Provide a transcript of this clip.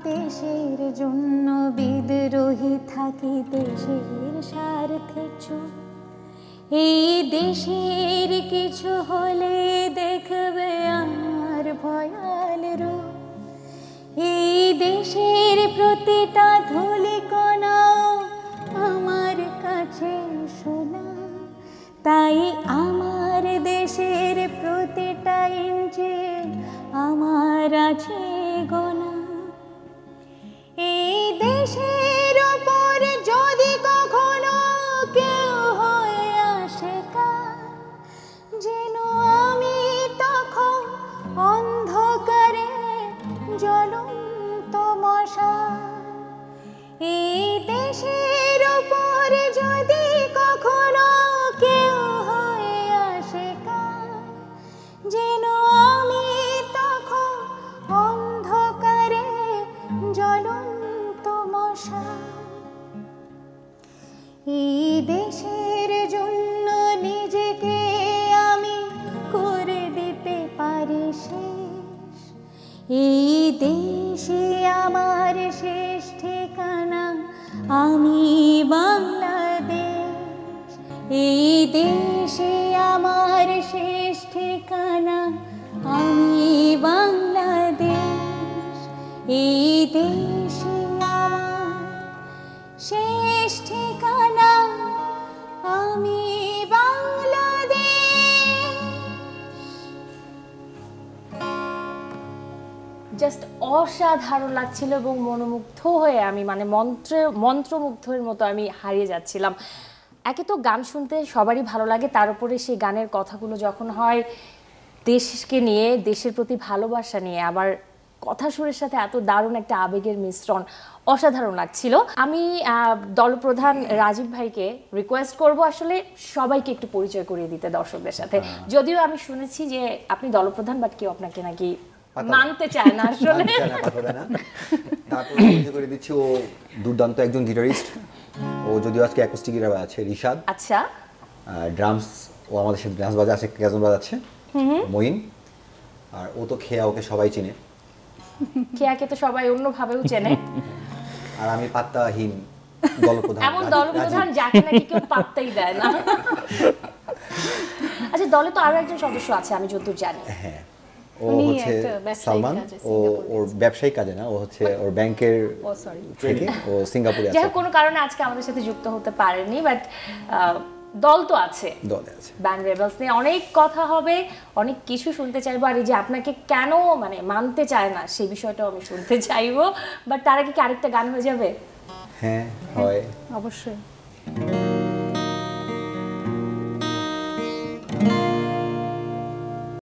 দেশের জন্য বিদ্রোহী থাকি দেশের স্বার্থে চুপ। এই দেশের কিছু হলে দেখবে আমার ভয়াল রূপ। এই দেশের প্রতিটা ধূলিকণা আমার কাছে শোনা, তাই আমার দেশের প্রতিটা ইঞ্চি আমার আছে গোনা। এই দেশের ওপর যদি কখনো কেউ হয়ে আসে কাল, যেন আমি তখন অন্ধকারে জ্বলন্ত মশাল। এই দেশের ওপর যদি কখনো কেউ হয়ে আসে কাল, যেন আমি তখন অন্ধকারে জ্বলন্ত মশাল। এই দেশের জন্য নিজেকে আমি করে দিতে পারি শেষ। এই দেশে আমার শেষ ঠিকানা, আমি বাংলাদেশ। এই দেশে আমার শেষ ঠিকানা, আমি বাংলাদেশ। এই দেশে আমার শেষ ঠিকানা, আমি বাংলাদেশ। জাস্ট অসাধারণ লাগছিল এবং মনোমুগ্ধ হয়ে আমি মানে মন্ত্রমুগ্ধের মতো আমি হারিয়ে যাচ্ছিলাম। একে তো গান শুনতে সবারই ভালো লাগে, তার উপরে সেই গানের কথাগুলো যখন হয় দেশকে নিয়ে, দেশের প্রতি ভালোবাসা নিয়ে, আবার কথা সুরের সাথে এত দারুণ একটা আবেগের মিশ্রণ, অসাধারণ লাগছিল। আমি দলপ্রধান রাজীব ভাইকে রিকোয়েস্ট করব আসলে সবাইকে একটু পরিচয় করিয়ে দিতে দর্শকদের সাথে। যদিও আমি শুনেছি যে আপনি দলপ্রধান, বাট কেউ আপনাকে নাকি মানতে চায় না আসলে। তারপরে পরিচয় করে দিচ্ছি, ও দুর্দান্ত একজন গিটারিস্ট। ও যদিও আজকে অ্যাকোস্টিক গিটার বাজাচ্ছে, রিশাদ। আচ্ছা। ড্রামস, ও আমাদের সাথে ড্রামস বাজাচ্ছে, ক্যাজন বাজাচ্ছে মঈন। আর ও তো খেয়া, ওকে সবাই চিনে। খেয়াকে তো সবাই অন্যভাবেও চেনে। আর আমি পাত্তাহীন দলপ্রধান, এমন দলপ্রধান যাকে নাকি কেউ পাত্তাই দেয় না। আচ্ছা, দলে তো আরো একজন সদস্য আছে আমি যতদূর জানি। হ্যাঁ, ও হচ্ছে সালমান। ও ওর ব্যবসায়িক কাজে না, ও হচ্ছে ওর ব্যাংকের থেকে, ও সিঙ্গাপুরে আছে। যাই কোনো কারণে আজকে আমাদের সাথে যুক্ত হতে পারেনি, বাট দল তো আছে, দলে আছে। ব্যান্ড রেবেলস নিয়ে অনেক কথা হবে, অনেক কিছু শুনতে চাইবো। আর এই যে আপনাকে কেন মানে মানতে চায় না সেই বিষয়টাও আমি শুনতে চাইবো, বাট তার আগে কি আরেকটা গান হয়ে যাবে? হ্যাঁ, হয় অবশ্যই।